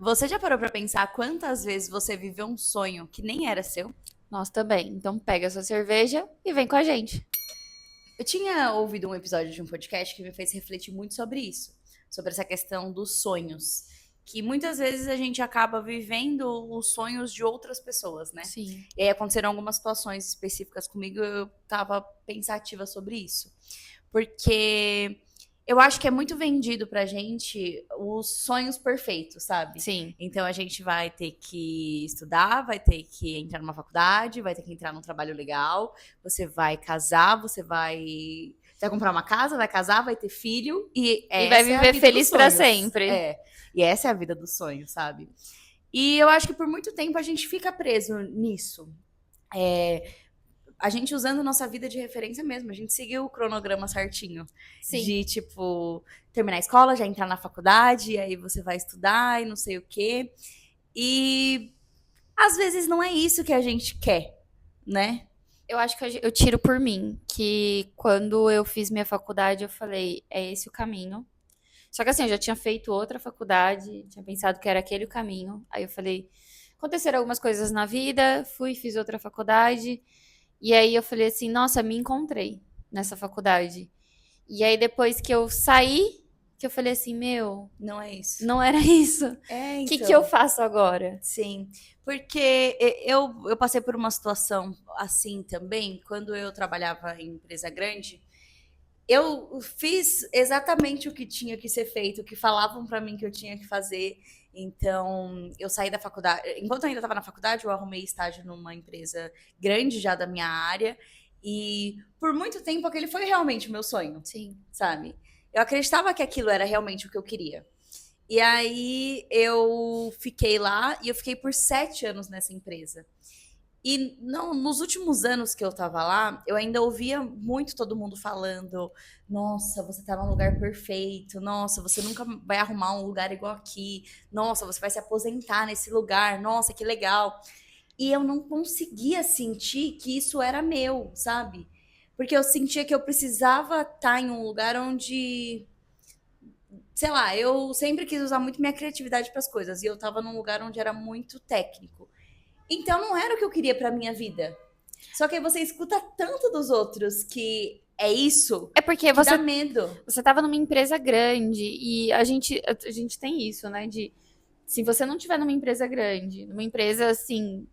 Você já parou pra pensar quantas vezes você viveu um sonho que nem era seu? Nós também. Então pega a sua cerveja e vem com a gente. Eu tinha ouvido um episódio de um podcast que me fez refletir muito sobre isso, sobre essa questão dos sonhos, que muitas vezes a gente acaba vivendo os sonhos de outras pessoas, né? Sim. E aí aconteceram algumas situações específicas comigo, eu tava pensativa sobre isso. Porque eu acho que é muito vendido pra gente os sonhos perfeitos, sabe? Sim. Então a gente vai ter que estudar, vai ter que entrar numa faculdade, vai ter que entrar num trabalho legal, você vai casar, você vai comprar uma casa, vai casar, vai ter filho, e E vai essa é a viver vida dos feliz pra sonhos. sempre. É. E essa é a vida dos sonhos, sabe? E eu acho que por muito tempo a gente fica preso nisso. A gente usando nossa vida de referência mesmo. A gente seguiu o cronograma certinho. Sim. De, tipo, terminar a escola, já entrar na faculdade, aí você vai estudar e não sei o quê. E às vezes não é isso que a gente quer, né? Eu acho que eu tiro por mim que quando eu fiz minha faculdade, eu falei, é esse o caminho. Só que assim, eu já tinha feito outra faculdade, tinha pensado que era aquele o caminho. Aí eu falei, aconteceram algumas coisas na vida, fui, fiz outra faculdade. E aí eu falei assim, nossa, me encontrei nessa faculdade. E aí depois que eu saí, que eu falei assim, meu, Não é isso. não era isso. O É, que eu então. faço agora? Sim, porque eu passei por uma situação assim também, quando eu trabalhava em empresa grande. Eu fiz exatamente o que tinha que ser feito, o que falavam para mim que eu tinha que fazer. Então, eu saí da faculdade. Enquanto eu ainda estava na faculdade, eu arrumei estágio numa empresa grande já da minha área. E por muito tempo aquele foi realmente o meu sonho, Sim. sabe? Eu acreditava que aquilo era realmente o que eu queria. E aí eu fiquei lá e eu fiquei por 7 anos nessa empresa. E não, nos últimos anos que eu tava lá, eu ainda ouvia muito todo mundo falando: nossa, você tá num lugar perfeito, nossa, você nunca vai arrumar um lugar igual aqui, nossa, você vai se aposentar nesse lugar, nossa, que legal. E eu não conseguia sentir que isso era meu, sabe? Porque eu sentia que eu precisava estar em um lugar onde, sei lá, eu sempre quis usar muito minha criatividade para as coisas, e eu tava num lugar onde era muito técnico. Então não era o que eu queria pra minha vida. Só que aí você escuta tanto dos outros que é isso É porque que dá você medo. você estava numa empresa grande e a gente tem isso, né, de se você não tiver numa empresa grande, numa empresa assim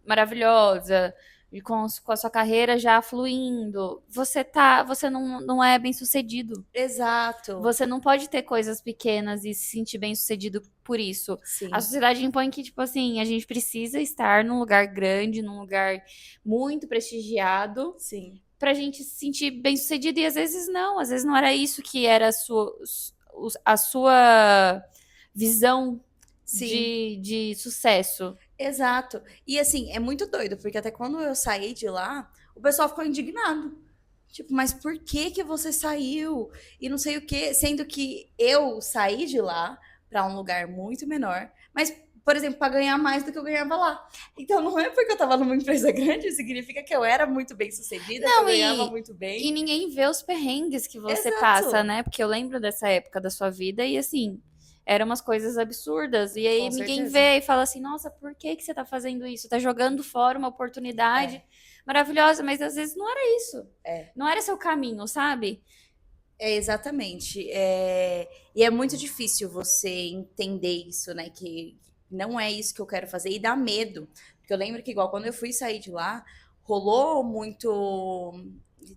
maravilhosa, e com a sua carreira já fluindo, você não é bem sucedido. Exato. Você não pode ter coisas pequenas e se sentir bem sucedido por isso. A Sim, sociedade impõe que, tipo assim, a gente precisa estar num lugar grande, num lugar muito prestigiado, sim, pra gente se sentir bem sucedido. E às vezes não era isso que era a sua visão sim. de sucesso. Exato. E assim, é muito doido, porque até quando eu saí de lá, o pessoal ficou indignado. Tipo, mas por que que você saiu? E não sei o quê, sendo que eu saí de lá para um lugar muito menor, mas, por exemplo, para ganhar mais do que eu ganhava lá. Então não é porque eu estava numa empresa grande, significa que eu era muito bem sucedida, que eu Não, ganhava e, muito e bem. ninguém vê os perrengues que você passa, Exato. né? Porque eu lembro dessa época da sua vida e assim, eram umas coisas absurdas. E aí Com ninguém certeza. vê e fala assim: nossa, por que que você tá fazendo isso? Tá jogando fora uma oportunidade É, maravilhosa, mas às vezes não era isso. é. Não era seu caminho, sabe? É exatamente. E é muito difícil você entender isso, né? Que não é isso que eu quero fazer e dá medo. Porque eu lembro que, igual quando eu fui sair de lá, rolou muito.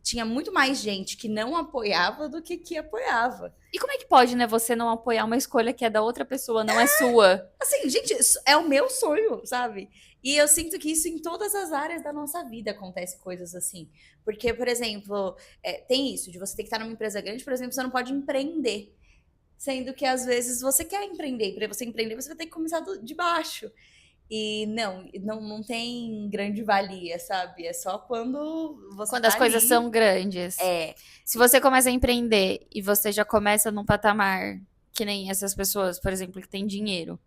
Tinha muito mais gente que não apoiava do que apoiava. E como é que pode, né, você não apoiar uma escolha que é da outra pessoa, não é sua? Assim, gente, isso é o meu sonho, sabe? E eu sinto que isso em todas as áreas da nossa vida acontece coisas assim. Porque, por exemplo, tem isso, de você ter que estar numa empresa grande, por exemplo, você não pode empreender. Sendo que às vezes você quer empreender, e para você empreender você vai ter que começar de baixo. E não tem grande valia, sabe? É só quando você Quando tá as coisas ali. são grandes. É, Se você começa a empreender e você já começa num patamar que nem essas pessoas, por exemplo, que têm dinheiro,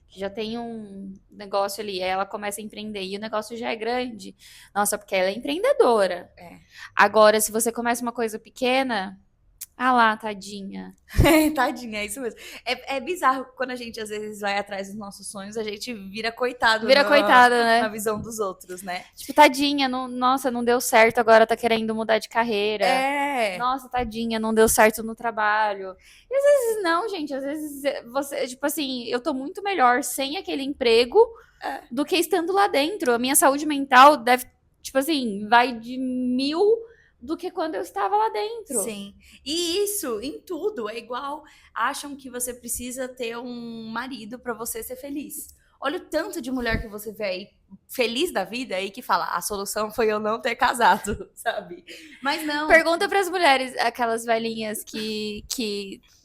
que já tem um negócio ali, aí ela começa a empreender e o negócio já é grande. Nossa, porque ela é empreendedora. é, Agora, se você começa uma coisa pequena, Ah lá, tadinha. Tadinha, é isso mesmo. É bizarro quando a gente às vezes vai atrás dos nossos sonhos, a gente vira coitado Vira coitada, na né? visão dos outros, né? Tipo, tadinha, nossa, não deu certo, agora tá querendo mudar de carreira. É, Nossa, tadinha, não deu certo no trabalho. E às vezes não, gente, às vezes você, tipo assim, eu tô muito melhor sem aquele emprego do que estando lá dentro. A minha saúde mental deve, tipo assim, vai de 1000 do que quando eu estava lá dentro. sim. E isso em tudo é igual. Acham que você precisa ter um marido pra você ser feliz. Olha o tanto de mulher que você vê aí feliz da vida aí que fala, a solução foi eu não ter casado, sabe? Mas não. Pergunta pras mulheres, aquelas velhinhas que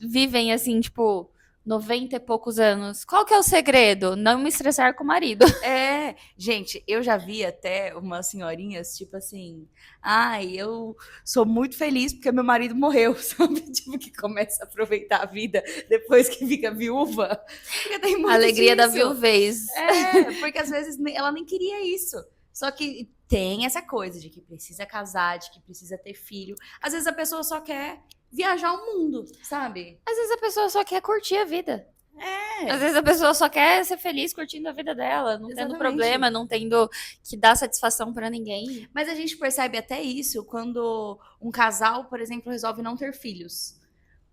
vivem assim, tipo, 90 e poucos anos. Qual que é o segredo? Não me estressar com o marido. É, gente, eu já vi até umas senhorinhas, tipo assim, ai, eu sou muito feliz porque meu marido morreu, sabe? Tipo, que começa a aproveitar a vida depois que fica viúva. Porque tem A muito alegria da disso. viuvez. É, porque às vezes ela nem queria isso. Só que tem essa coisa de que precisa casar, de que precisa ter filho. Às vezes a pessoa só quer viajar o mundo, sabe? Às vezes a pessoa só quer curtir a vida. Às É, vezes a pessoa só quer ser feliz curtindo a vida dela, não tendo exatamente. problema, não tendo que dar satisfação pra ninguém. Mas a gente percebe até isso quando um casal, por exemplo, resolve não ter filhos.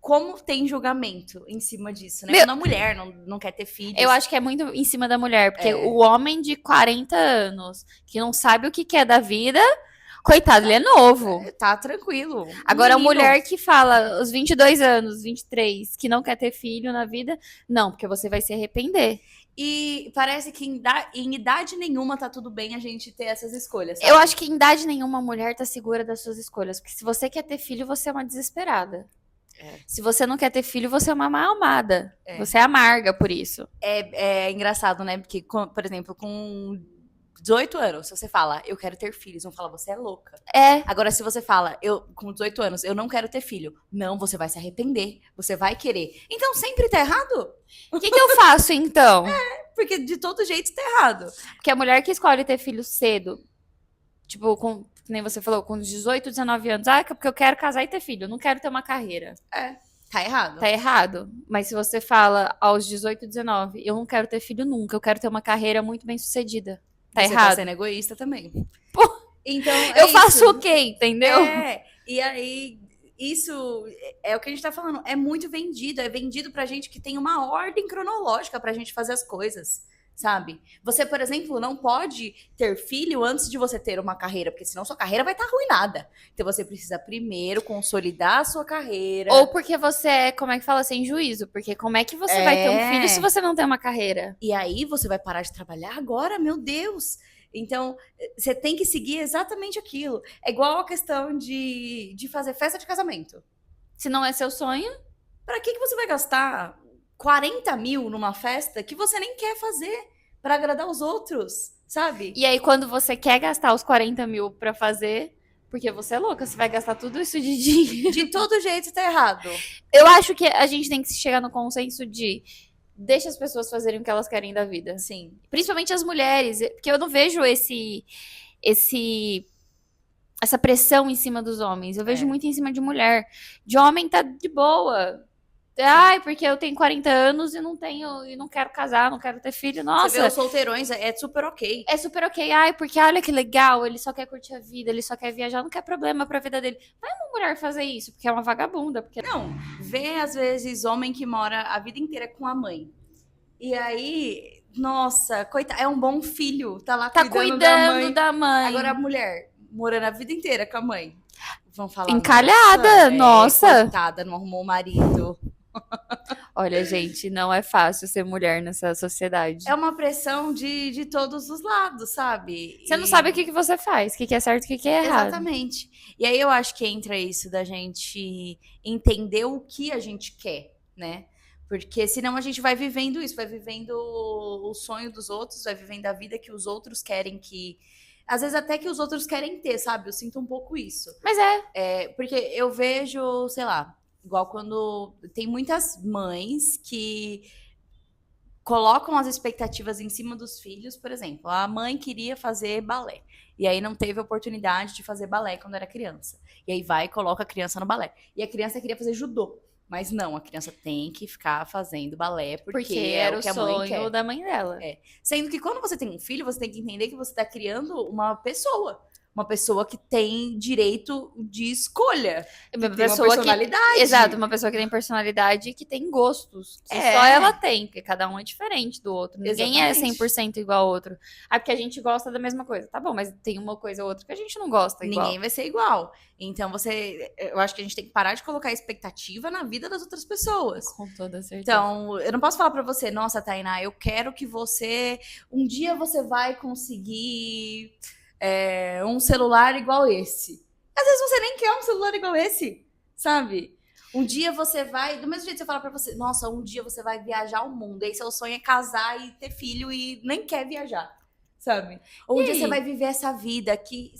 Como tem julgamento em cima disso, né? Meu, Quando a mulher não quer ter filhos. eu acho que é muito em cima da mulher, porque o homem de 40 anos que não sabe o que quer da vida, coitado, ele é novo. Tá tranquilo. Agora, a Menino. mulher que fala os 22 anos, 23, que não quer ter filho na vida, não, porque você vai se arrepender. E parece que em idade nenhuma tá tudo bem a gente ter essas escolhas, sabe? Eu acho que em idade nenhuma a mulher tá segura das suas escolhas, porque se você quer ter filho, você é uma desesperada. É. Se você não quer ter filho, você é uma mal amada. É. Você é amarga por isso. É engraçado, né? Porque, por exemplo, com 18 anos, se você fala, eu quero ter filhos, vão falar, você é louca. É. Agora, se você fala, eu com 18 anos, eu não quero ter filho. Não, você vai se arrepender, você vai querer. Então sempre tá errado. O que eu faço então? Porque de todo jeito tá errado. Porque a mulher que escolhe ter filho cedo, tipo, que nem você falou, com 18, 19 anos, porque eu quero casar e ter filho, eu não quero ter uma carreira. Tá errado. Tá errado. Mas se você fala aos 18, 19, eu não quero ter filho nunca, eu quero ter uma carreira muito bem sucedida. Tá Você errado. tá sendo egoísta também. Pô, então, eu faço o quê, entendeu? E aí, isso é o que a gente tá falando. É muito vendido. É vendido pra gente que tem uma ordem cronológica pra gente fazer as coisas. Sabe? Você, por exemplo, não pode ter filho antes de você ter uma carreira, porque senão sua carreira vai estar arruinada. Então você precisa primeiro consolidar a sua carreira. Ou porque você é, como é que fala, sem juízo. Porque como é que você vai ter um filho se você não tem uma carreira? E aí você vai parar de trabalhar agora, meu Deus! Então, você tem que seguir exatamente aquilo. É igual a questão de fazer festa de casamento. Se não é seu sonho, Pra que você vai gastar 40 mil numa festa que você nem quer fazer pra agradar os outros, sabe? e aí quando você quer gastar os 40 mil pra fazer, porque você é louca, você vai gastar tudo isso de dinheiro. De todo jeito tá errado. Eu acho que a gente tem que chegar no consenso de deixa as pessoas fazerem o que elas querem da vida. Sim. Principalmente as mulheres, porque eu não vejo essa pressão em cima dos homens. Eu vejo muito em cima de mulher. De homem tá de boa. Ai, porque eu tenho 40 anos e não quero casar, não quero ter filho. Nossa. Você vê os solteirões, é super ok. É super ok. Ai, porque olha que legal, ele só quer curtir a vida, ele só quer viajar, não quer problema pra vida dele. Vai uma mulher fazer isso, porque é uma vagabunda. Porque... Não, vê às vezes homem que mora a vida inteira com a mãe. E aí, nossa, coitado, é um bom filho, tá lá tá cuidando da mãe. Agora a mulher morando a vida inteira com a mãe. Vão falar. Encalhada, nossa. Coitada, não arrumou o marido. Olha, gente, não é fácil ser mulher nessa sociedade. É uma pressão de todos os lados, sabe? Você não sabe o que você faz, o que é certo e o que é errado. Exatamente. E aí eu acho que entra isso da gente entender o que a gente quer, né? Porque senão a gente vai vivendo isso, vai vivendo o sonho dos outros, vai vivendo a vida que os outros querem que. Às vezes até que os outros querem ter, sabe? Eu sinto um pouco isso. Mas Porque eu vejo, sei lá, igual quando tem muitas mães que colocam as expectativas em cima dos filhos, por exemplo, a mãe queria fazer balé. E aí não teve oportunidade de fazer balé quando era criança. E aí vai e coloca a criança no balé. E a criança queria fazer judô. Mas não, a criança tem que ficar fazendo balé porque é era o o que a mãe sonho quer. da mãe dela. Sendo que quando você tem um filho, você tem que entender que você está criando uma pessoa. Uma pessoa que tem direito de escolha. Uma Que tem uma pessoa personalidade. Exato, uma pessoa que tem personalidade e que tem gostos. Que só ela tem, porque cada um é diferente do outro. Ninguém Exatamente. é 100% igual ao outro. Ah, porque a gente gosta da mesma coisa. Tá bom, mas tem uma coisa ou outra que a gente não gosta igual. Ninguém vai ser igual. Então eu acho que a gente tem que parar de colocar expectativa na vida das outras pessoas. Com toda certeza. Então, eu não posso falar pra você, nossa, Tainá, eu quero que um dia você vai conseguir um celular igual esse. Às vezes você nem quer um celular igual esse, sabe? Um dia você vai, do mesmo jeito que você fala pra você, nossa, um dia você vai viajar o mundo, aí seu sonho é casar e ter filho e nem quer viajar, sabe? Ou um dia você vai viver essa vida que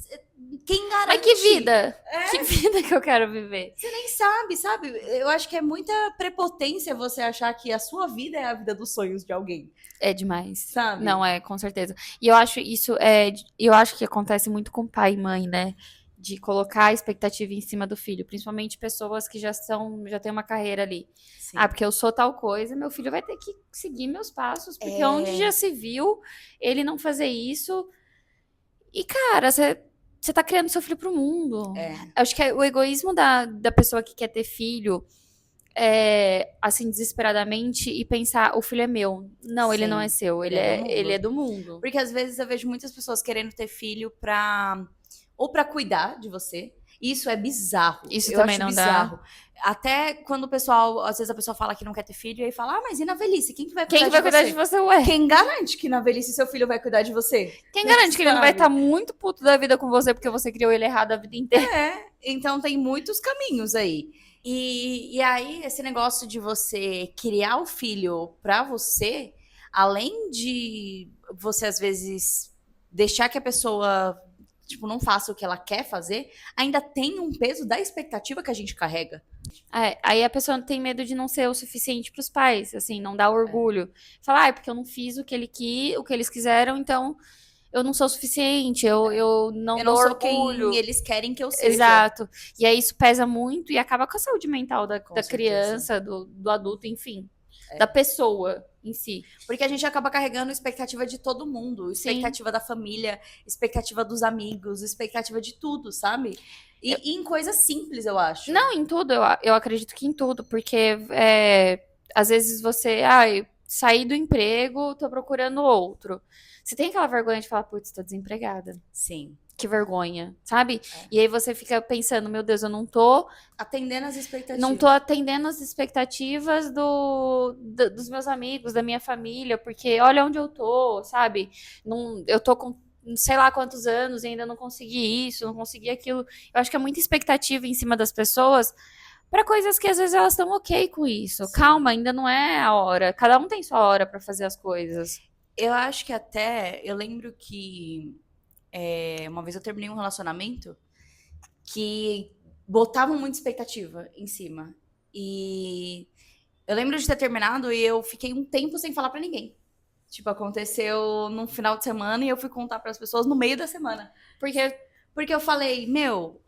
quem garante? Mas que vida? Que vida que eu quero viver? Você nem sabe? Eu acho que é muita prepotência você achar que a sua vida é a vida dos sonhos de alguém. É demais. Sabe? Não, com certeza. E eu acho eu acho que acontece muito com pai e mãe, né? De colocar a expectativa em cima do filho, principalmente pessoas que já têm uma carreira ali. Sim. Ah, porque eu sou tal coisa, meu filho vai ter que seguir meus passos, porque onde já se viu ele não fazer isso. E, cara, você tá criando seu filho pro mundo. Acho que o egoísmo da pessoa que quer ter filho, assim, desesperadamente, e pensar, o filho é meu. Não, Sim, ele não é seu, ele é do mundo. Porque às vezes eu vejo muitas pessoas querendo ter filho ou pra cuidar de você. Isso é bizarro. Isso eu também acho não bizarro. Dá. Até quando às vezes a pessoa fala que não quer ter filho, e aí fala, mas e na velhice? Quem que vai cuidar de você? Ué? Quem garante que na velhice seu filho vai cuidar de você? Quem garante que ele não vai estar muito puto da vida com você porque você criou ele errado a vida inteira? Então tem muitos caminhos aí. E aí, esse negócio de você criar o filho pra você, além de você, às vezes, deixar que a pessoa não faça o que ela quer fazer, ainda tem um peso da expectativa que a gente carrega. Aí a pessoa tem medo de não ser o suficiente pros pais, assim, não dá orgulho. Falar, porque eu não fiz o que eles quiseram, então eu não sou o suficiente, eu não dou sou orgulho. Quem eles querem que eu seja. Exato. E aí isso pesa muito e acaba com a saúde mental da criança, do adulto, enfim. Da pessoa em si. Porque a gente acaba carregando expectativa de todo mundo. Expectativa Sim. da família, expectativa dos amigos, expectativa de tudo, sabe? E em coisas simples, eu acho. Não, em tudo. Eu acredito que em tudo. Porque às vezes você... saí do emprego, tô procurando outro. Você tem aquela vergonha de falar, putz, tô desempregada. Sim. Que vergonha, sabe? E aí você fica pensando, meu Deus, eu não tô atendendo as expectativas. Não tô atendendo as expectativas dos meus amigos, da minha família, porque olha onde eu tô, sabe? Eu tô com sei lá quantos anos e ainda não consegui isso, não consegui aquilo. Eu acho que é muita expectativa em cima das pessoas para coisas que às vezes elas estão ok com isso. Sim. Calma, ainda não é a hora. Cada um tem sua hora para fazer as coisas. Eu acho que eu lembro que uma vez eu terminei um relacionamento que botavam muita expectativa em cima. E eu lembro de ter terminado e eu fiquei um tempo sem falar pra ninguém. Aconteceu num final de semana e eu fui contar pras pessoas no meio da semana. Porque eu falei,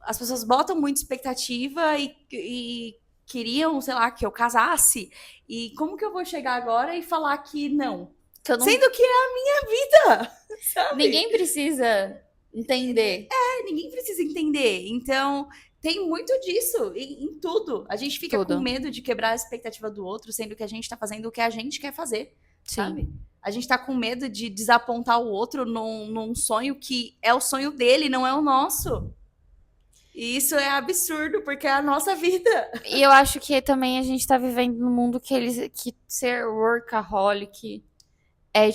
as pessoas botam muita expectativa e queriam, sei lá, que eu casasse. E como que eu vou chegar agora e falar que não? Sendo que é a minha vida, sabe? Ninguém precisa entender. Ninguém precisa entender. Então, tem muito disso em tudo. A gente fica com medo de quebrar a expectativa do outro, sendo que a gente tá fazendo o que a gente quer fazer, Sim. sabe? A gente tá com medo de desapontar o outro num sonho que é o sonho dele, não é o nosso. E isso é absurdo, porque é a nossa vida. E eu acho que também a gente tá vivendo num mundo que ser workaholic é,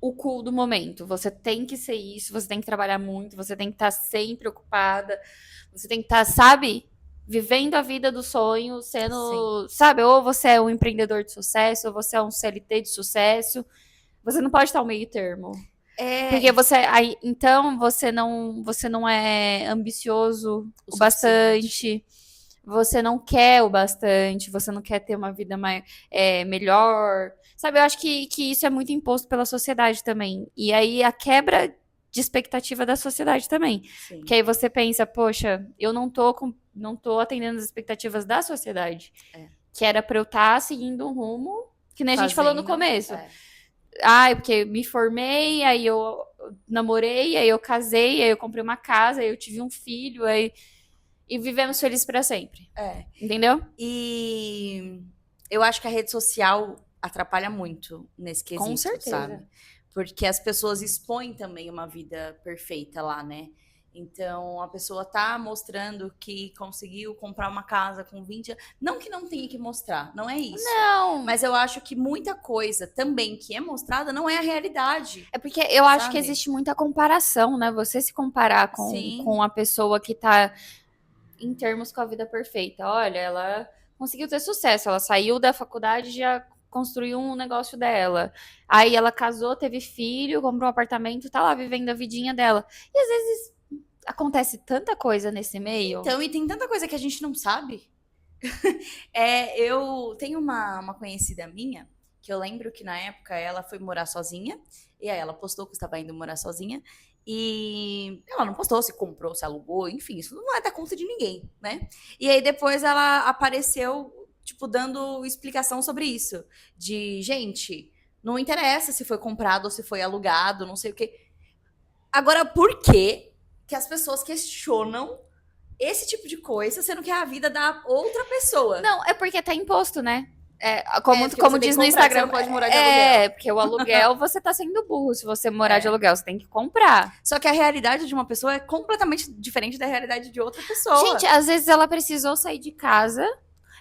o cool do momento. Você tem que ser isso, você tem que trabalhar muito, você tem que estar sempre ocupada, você tem que estar, sabe, vivendo a vida do sonho, sendo, Sim. sabe, ou você é um empreendedor de sucesso, ou você é um CLT de sucesso. Você não pode estar ao meio termo. Porque então você não é ambicioso o bastante. Você não quer o bastante, você não quer ter uma vida melhor. Sabe, eu acho que isso é muito imposto pela sociedade também. E aí a quebra de expectativa da sociedade também. Sim. Que aí você pensa, poxa, eu não tô atendendo as expectativas da sociedade. É. Que era pra eu estar seguindo um rumo, que nem a gente falou no Fazendo. começo. É. Ai, porque me formei, aí eu namorei, aí eu casei, aí eu comprei uma casa, aí eu tive um filho, aí e vivemos felizes pra sempre. É. Entendeu? E eu acho que a rede social atrapalha muito nesse Com quesito, certeza. sabe? Porque as pessoas expõem também uma vida perfeita lá, né? Então a pessoa tá mostrando que conseguiu comprar uma casa com 20 anos. Não que não tenha que mostrar, não é isso. Não. Mas eu acho que muita coisa também que é mostrada não é a realidade, É porque eu acho que sabe? existe muita comparação, né? Você se comparar Sim, com a pessoa que tá em termos com a vida perfeita. Olha, ela conseguiu ter sucesso, ela saiu da faculdade e já construiu um negócio dela. Aí ela casou, teve filho, comprou um apartamento, tá lá vivendo a vidinha dela. E às vezes acontece tanta coisa nesse meio. então, e tem tanta coisa que a gente não sabe. Eu tenho uma conhecida minha, que eu lembro que na época ela foi morar sozinha, e aí ela postou que estava indo morar sozinha, e ela não postou se comprou, se alugou, enfim, isso não é da conta de ninguém, né? E aí depois ela apareceu, tipo, dando explicação sobre isso, de, gente, não interessa se foi comprado ou se foi alugado, não sei o quê. Agora, por que as pessoas questionam esse tipo de coisa, sendo que é a vida da outra pessoa? Não, é porque tá imposto, né? Porque Como você tem diz que no comprar, que você Instagram, não pode morar de aluguel. porque o aluguel você tá sendo burro. Se você morar de É. aluguel, você tem que comprar. Só que a realidade de uma pessoa é completamente diferente da realidade de outra pessoa. Gente, às vezes ela precisou sair de casa,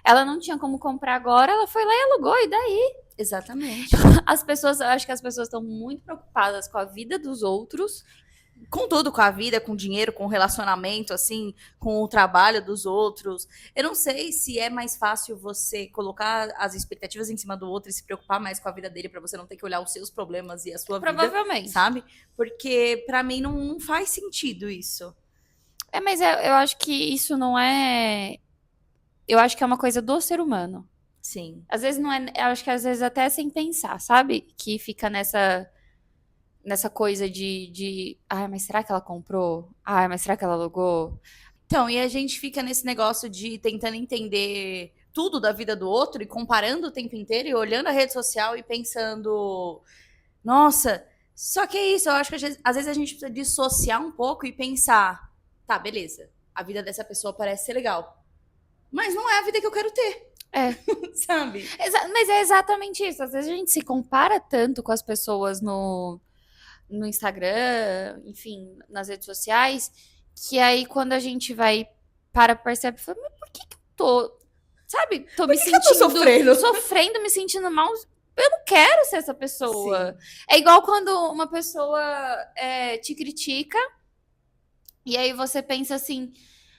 ela não tinha como comprar agora, ela foi lá e alugou, e daí? Exatamente. As pessoas, eu acho que as pessoas estão muito preocupadas com a vida dos outros. Com tudo, com a vida, com o dinheiro, com o relacionamento, assim, com o trabalho dos outros. Eu não sei se é mais fácil você colocar as expectativas em cima do outro e se preocupar mais com a vida dele pra você não ter que olhar os seus problemas e a sua vida, Provavelmente. sabe? Porque pra mim não faz sentido isso. Mas eu acho que isso não é. Eu acho que é uma coisa do ser humano. Sim. Às vezes não é. Eu acho que às vezes até sem pensar, sabe? Que fica nessa coisa de. Ai, mas será que ela comprou? Ai, mas será que ela alugou? Então, e a gente fica nesse negócio de tentando entender tudo da vida do outro e comparando o tempo inteiro e olhando a rede social e pensando, nossa, só que é isso, eu acho que às vezes a gente precisa dissociar um pouco e pensar, tá, beleza, a vida dessa pessoa parece ser legal, mas não é a vida que eu quero ter, É. sabe? Mas é exatamente isso. Às vezes a gente se compara tanto com as pessoas no Instagram, enfim, nas redes sociais, que aí quando a gente vai para perceber, fala, mas por que eu tô, sabe, tô Por me que eu tô sentindo sofrendo? sofrendo, me sentindo mal? Eu não quero ser essa pessoa. Sim. É igual quando uma pessoa te critica e aí você pensa assim,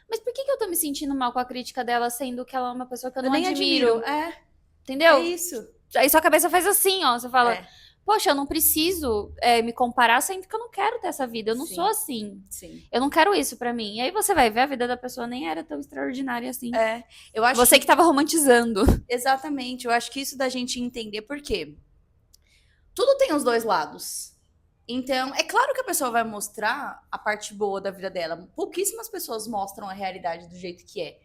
mas por que eu tô me sentindo mal com a crítica dela, sendo que ela é uma pessoa que eu Eu não nem admiro? admiro, é Entendeu? isso. Aí sua cabeça faz assim, ó. Você fala, É, poxa, eu não preciso me comparar, sendo que eu não quero ter essa vida. Eu não sou sim, assim. sim. Eu não quero isso pra mim. E aí você vai ver, a vida da pessoa nem era tão extraordinária assim. Eu acho Você que tava romantizando. exatamente, eu acho que isso da gente entender por quê. Tudo tem os dois lados. Então, é claro que a pessoa vai mostrar a parte boa da vida dela. Pouquíssimas pessoas mostram a realidade do jeito que é.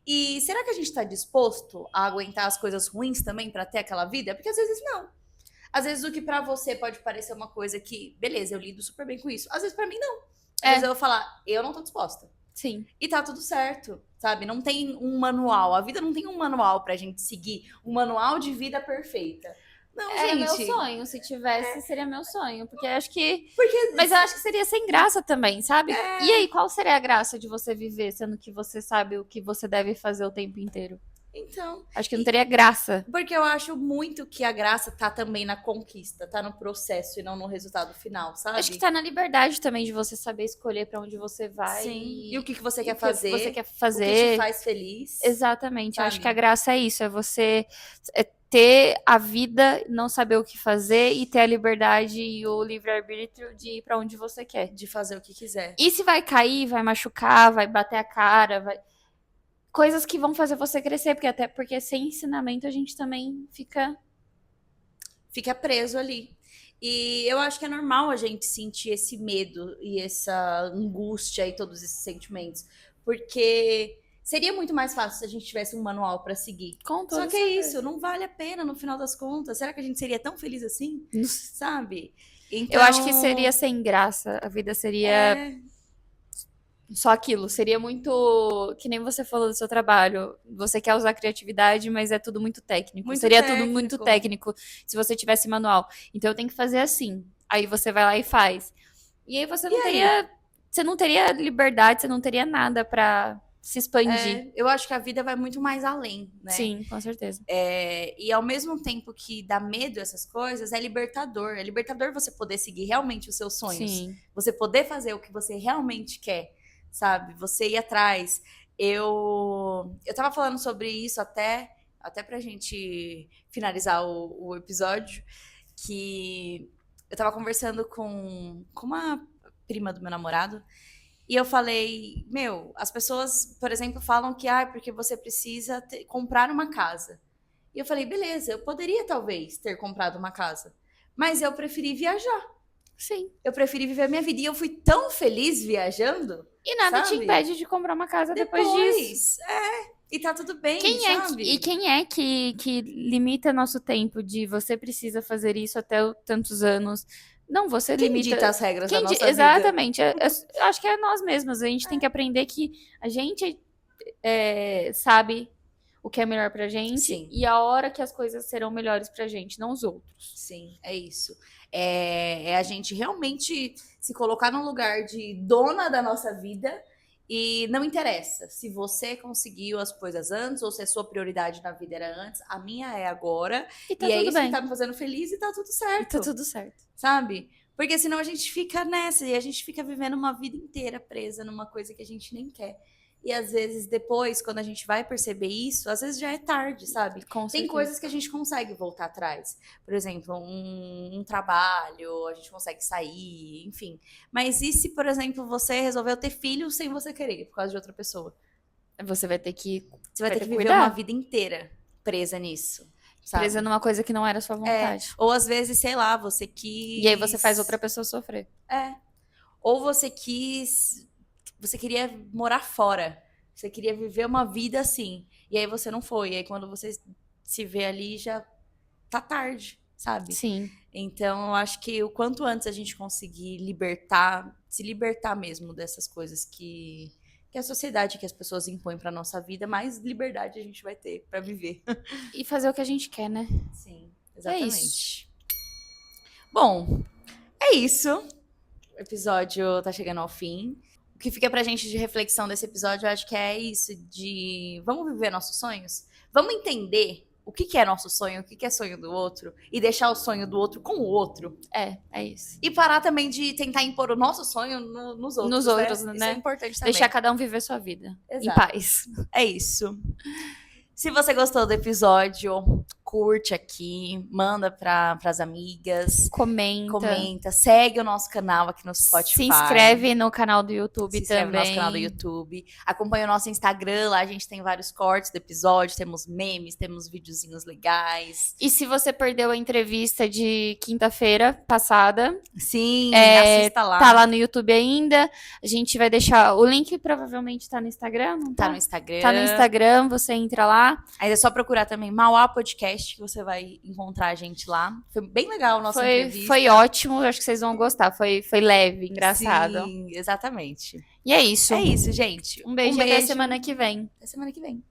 E será que a gente está disposto a aguentar as coisas ruins também para ter aquela vida? Porque às vezes não. Às vezes o que para você pode parecer uma coisa que, beleza, eu lido super bem com isso. Às vezes para mim não. Às vezes eu vou falar, eu não tô disposta. Sim. E tá tudo certo, sabe? Não tem um manual. A vida não tem um manual pra gente seguir. Um manual de vida perfeita. Não, Era meu gente. sonho. Se tivesse, seria meu sonho. Porque acho que. Porque Mas eu acho que seria sem graça também, sabe? E aí, qual seria a graça de você viver, sendo que você sabe o que você deve fazer o tempo inteiro? então, Acho que não teria graça. porque eu acho muito que a graça tá também na conquista, tá no processo e não no resultado final, sabe? Acho que tá na liberdade também de você saber escolher pra onde você vai. Sim. E o que você e quer o que fazer? você quer O que fazer. te faz feliz? Exatamente. Eu acho sabe? que a graça é isso, é você ter a vida, não saber o que fazer e ter a liberdade e o livre-arbítrio de ir pra onde você quer. De fazer o que quiser. E se vai cair, vai machucar, vai bater a cara, vai coisas que vão fazer você crescer, porque até porque sem ensinamento a gente também fica fica preso ali. E eu acho que é normal a gente sentir esse medo e essa angústia e todos esses sentimentos, porque seria muito mais fácil se a gente tivesse um manual para seguir. Com Só toda que é certeza. isso, não vale a pena no final das contas. Será que a gente seria tão feliz assim? Sabe? Eu acho que Então, seria sem graça. A vida seria é, só aquilo. Seria muito. Que nem você falou do seu trabalho. Você quer usar criatividade, mas é tudo muito técnico. muito Seria tudo muito técnico. técnico se você tivesse manual. Então eu tenho que fazer assim. Aí você vai lá e faz. E aí você não teria. Você não teria liberdade, você não teria nada pra se expandir. Eu acho que a vida vai muito mais além, né? Sim, com certeza. E ao mesmo tempo que dá medo essas coisas, é libertador. É libertador você poder seguir realmente os seus sonhos. Sim. Você poder fazer o que você realmente quer, sabe? Você ir atrás. Eu tava falando sobre isso até pra gente finalizar o episódio, que eu tava conversando com uma prima do meu namorado, e eu falei, meu, as pessoas, por exemplo, falam que porque você precisa comprar uma casa. E eu falei, beleza, eu poderia talvez ter comprado uma casa, mas eu preferi viajar. Sim. Eu preferi viver a minha vida. E eu fui tão feliz viajando. E nada te sabe? impede de comprar uma casa depois disso. E tá tudo bem, E quem é que limita nosso tempo de você precisa fazer isso até tantos anos? Não, você Quem limita. dita as regras da nossa vida? Exatamente. Eu acho que é nós mesmos. A gente tem que aprender que a gente sabe o que é melhor pra gente. Sim. E a hora que as coisas serão melhores pra gente, não os outros. Sim, é isso. É a gente realmente se colocar num lugar de dona da nossa vida. E não interessa se você conseguiu as coisas antes ou se a sua prioridade na vida era antes. A minha é agora. E tá E é tudo isso bem. que tá me fazendo feliz e tá tudo certo. Tá tudo certo. Sabe? Porque senão a gente fica nessa e a gente fica vivendo uma vida inteira presa numa coisa que a gente nem quer. E às vezes depois, quando a gente vai perceber isso, às vezes já é tarde, sabe? Com Tem certeza. coisas que a gente consegue voltar atrás. Por exemplo, um trabalho, a gente consegue sair, enfim. Mas e se, por exemplo, você resolveu ter filho sem você querer, por causa de outra pessoa? Você vai ter que. Você vai ter que viver cuidar. uma vida inteira presa nisso. Sabe? Presa numa coisa que não era sua vontade. Ou às vezes, sei lá, você quis. E aí você faz outra pessoa sofrer. Ou você quis. Você queria morar fora. Você queria viver uma vida assim. E aí você não foi. E aí quando você se vê ali, já tá tarde, sabe? Sim. Então, eu acho que o quanto antes a gente conseguir se libertar mesmo dessas coisas que a sociedade, que as pessoas impõem pra nossa vida, mais liberdade a gente vai ter pra viver. E fazer o que a gente quer, né? Sim, exatamente. isso. Bom, é isso. O episódio tá chegando ao fim. O que fica pra gente de reflexão desse episódio, eu acho que é isso, de vamos viver nossos sonhos? Vamos entender o que é nosso sonho, o que é sonho do outro, e deixar o sonho do outro com o outro. É isso. E parar também de tentar impor o nosso sonho nos outros. Nos outros, né? Isso é importante também. Deixar cada um viver sua vida. Exato. Em paz. É isso. Se você gostou do episódio, curte aqui, manda pras amigas. Comenta. Segue o nosso canal aqui no Spotify. Se inscreve no canal do YouTube Se inscreve também. no nosso canal do YouTube. Acompanha o nosso Instagram, lá a gente tem vários cortes do episódio, temos memes, temos videozinhos legais. E se você perdeu a entrevista de quinta-feira passada, sim, assista lá. Tá lá no YouTube ainda. A gente vai deixar o link, provavelmente tá no Instagram, não tá? Tá no Instagram. Tá no Instagram, você entra lá. Aí é só procurar também Mauá Podcast, que você vai encontrar a gente lá. Foi bem legal a nossa entrevista. Foi ótimo, eu acho que vocês vão gostar. Foi leve, engraçado. Sim, exatamente. E é isso. É isso, gente. Um beijo e até semana que vem. Até semana que vem.